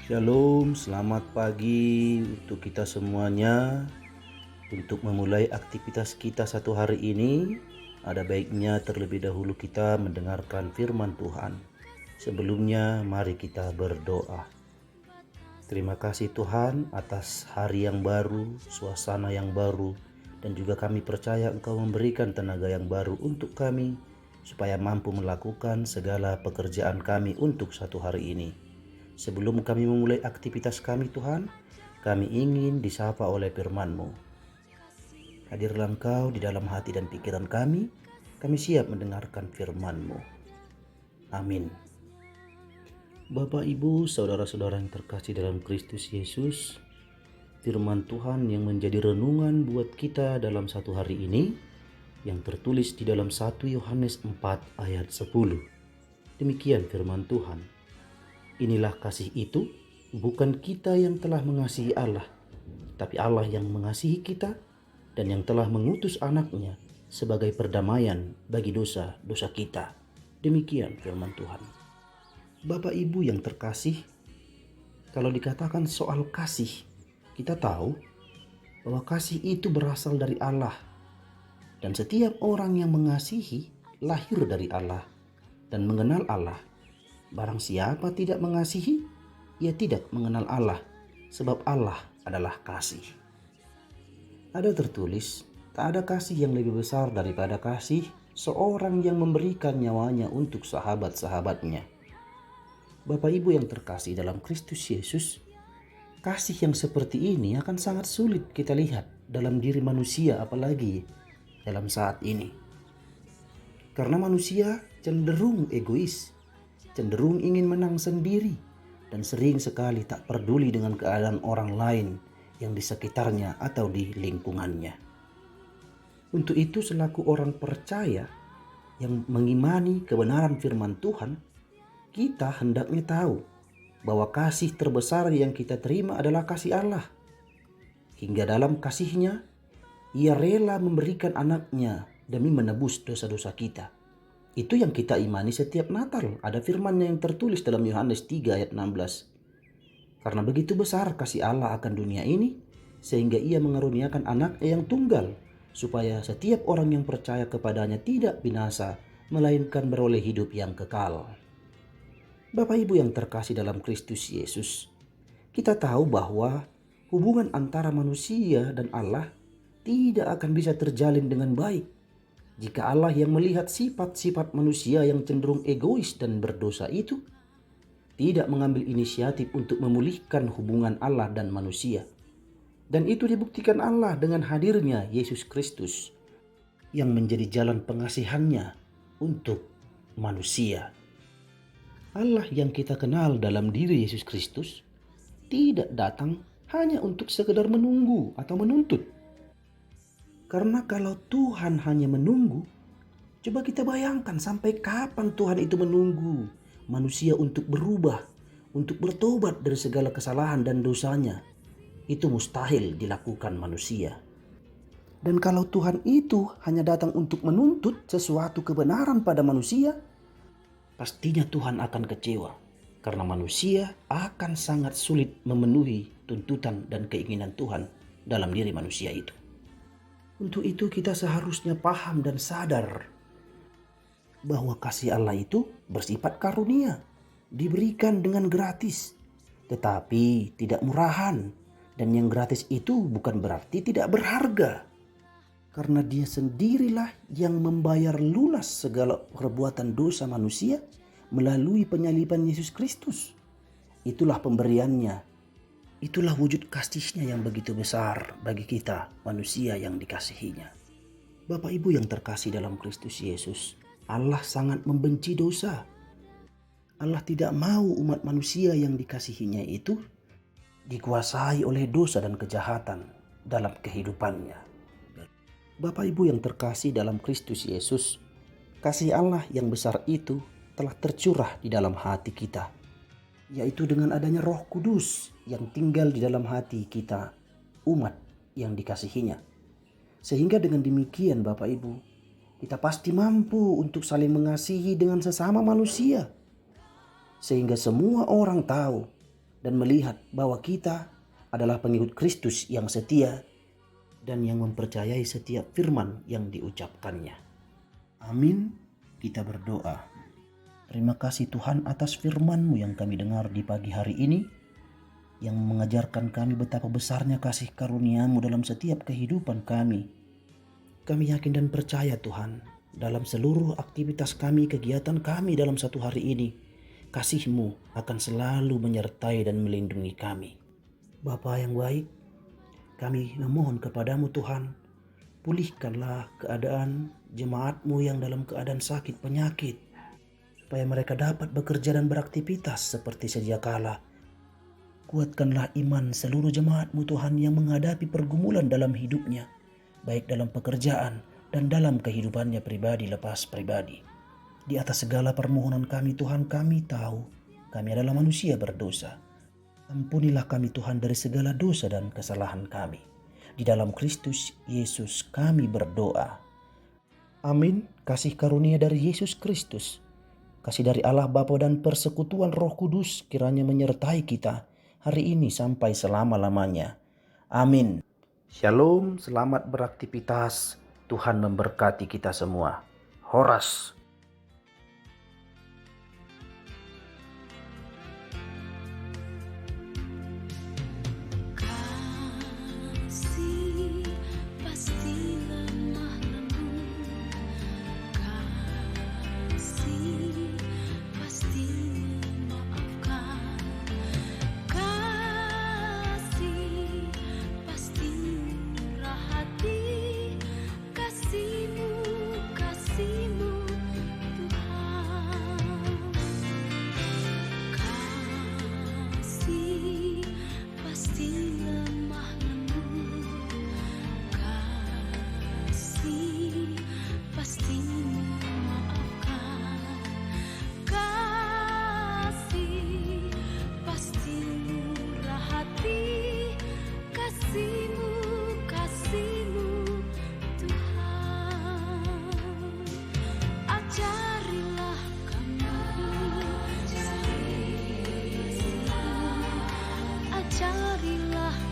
Shalom, selamat pagi untuk kita semuanya. Untuk memulai aktivitas kita satu hari ini, ada baiknya terlebih dahulu kita mendengarkan firman Tuhan. Sebelumnya, mari kita berdoa. Terima kasih Tuhan atas hari yang baru, suasana yang baru, dan juga kami percaya Engkau memberikan tenaga yang baru untuk kami, supaya mampu melakukan segala pekerjaan kami untuk satu hari ini. Sebelum kami memulai aktivitas kami Tuhan, kami ingin disapa oleh firman-Mu. Hadirlah Engkau di dalam hati dan pikiran kami siap mendengarkan firman-Mu. Amin. Bapak, Ibu, saudara-saudara yang terkasih dalam Kristus Yesus, firman Tuhan yang menjadi renungan buat kita dalam satu hari ini, yang tertulis di dalam 1 Yohanes 4 ayat 10. Demikian firman Tuhan. Inilah kasih itu, bukan kita yang telah mengasihi Allah, tapi Allah yang mengasihi kita dan yang telah mengutus anaknya sebagai perdamaian bagi dosa-dosa kita. Demikian firman Tuhan. Bapak Ibu yang terkasih, kalau dikatakan soal kasih, kita tahu bahwa kasih itu berasal dari Allah. Dan setiap orang yang mengasihi lahir dari Allah dan mengenal Allah. Barang siapa tidak mengasihi, ia tidak mengenal Allah, sebab Allah adalah kasih. Ada tertulis, tak ada kasih yang lebih besar daripada kasih seorang yang memberikan nyawanya untuk sahabat-sahabatnya. Bapak Ibu yang terkasih dalam Kristus Yesus, kasih yang seperti ini akan sangat sulit kita lihat dalam diri manusia, apalagi dalam saat ini. Karena manusia cenderung egois, cenderung ingin menang sendiri, dan sering sekali tak peduli dengan keadaan orang lain yang di sekitarnya atau di lingkungannya. Untuk itu, selaku orang percaya yang mengimani kebenaran firman Tuhan, kita hendaknya tahu bahwa kasih terbesar yang kita terima adalah kasih Allah. Hingga dalam kasihnya, Ia rela memberikan anaknya demi menebus dosa-dosa kita. Itu yang kita imani setiap Natal. Ada firman yang tertulis dalam Yohanes 3 ayat 16. Karena begitu besar kasih Allah akan dunia ini, sehingga Ia mengaruniakan anaknya yang tunggal, supaya setiap orang yang percaya kepadanya tidak binasa, melainkan beroleh hidup yang kekal. Bapak Ibu yang terkasih dalam Kristus Yesus, kita tahu bahwa hubungan antara manusia dan Allah tidak akan bisa terjalin dengan baik jika Allah yang melihat sifat-sifat manusia yang cenderung egois dan berdosa itu tidak mengambil inisiatif untuk memulihkan hubungan Allah dan manusia. Dan itu dibuktikan Allah dengan hadirnya Yesus Kristus yang menjadi jalan pengasihannya untuk manusia. Allah yang kita kenal dalam diri Yesus Kristus tidak datang hanya untuk sekedar menunggu atau menuntut. Karena kalau Tuhan hanya menunggu, coba kita bayangkan sampai kapan Tuhan itu menunggu manusia untuk berubah, untuk bertobat dari segala kesalahan dan dosanya. Itu mustahil dilakukan manusia. Dan kalau Tuhan itu hanya datang untuk menuntut sesuatu kebenaran pada manusia, pastinya Tuhan akan kecewa. Karena manusia akan sangat sulit memenuhi tuntutan dan keinginan Tuhan dalam diri manusia itu. Untuk itu kita seharusnya paham dan sadar bahwa kasih Allah itu bersifat karunia, diberikan dengan gratis, tetapi tidak murahan. Dan yang gratis itu bukan berarti tidak berharga, karena Dia sendirilah yang membayar lunas segala perbuatan dosa manusia melalui penyaliban Yesus Kristus. Itulah pemberiannya, itulah wujud kasih-Nya yang begitu besar bagi kita manusia yang dikasihinya. Bapak Ibu yang terkasih dalam Kristus Yesus, Allah sangat membenci dosa. Allah tidak mau umat manusia yang dikasihinya itu dikuasai oleh dosa dan kejahatan dalam kehidupannya. Bapak Ibu yang terkasih dalam Kristus Yesus, kasih Allah yang besar itu telah tercurah di dalam hati kita, yaitu dengan adanya Roh Kudus yang tinggal di dalam hati kita, umat yang dikasihinya. Sehingga dengan demikian Bapak Ibu, kita pasti mampu untuk saling mengasihi dengan sesama manusia. Sehingga semua orang tahu dan melihat bahwa kita adalah pengikut Kristus yang setia dan yang mempercayai setiap firman yang diucapkannya. Amin. Kita berdoa. Terima kasih Tuhan atas firman-Mu yang kami dengar di pagi hari ini, yang mengajarkan kami betapa besarnya kasih karunia-Mu dalam setiap kehidupan kami. Kami yakin dan percaya Tuhan, dalam seluruh aktivitas kami, kegiatan kami dalam satu hari ini, kasih-Mu akan selalu menyertai dan melindungi kami. Bapa yang baik, kami memohon kepadamu Tuhan, pulihkanlah keadaan jemaat-Mu yang dalam keadaan sakit penyakit, supaya mereka dapat bekerja dan beraktivitas seperti sedia kala. Kuatkanlah iman seluruh jemaat-Mu Tuhan yang menghadapi pergumulan dalam hidupnya, baik dalam pekerjaan dan dalam kehidupannya pribadi lepas pribadi. Di atas segala permohonan kami Tuhan, kami tahu kami adalah manusia berdosa. Ampunilah kami Tuhan dari segala dosa dan kesalahan kami. Di dalam Kristus Yesus kami berdoa. Amin. Kasih karunia dari Yesus Kristus, kasih dari Allah Bapa dan persekutuan Roh Kudus kiranya menyertai kita hari ini sampai selama-lamanya. Amin. Shalom, selamat beraktivitas. Tuhan memberkati kita semua. Horas. Carilah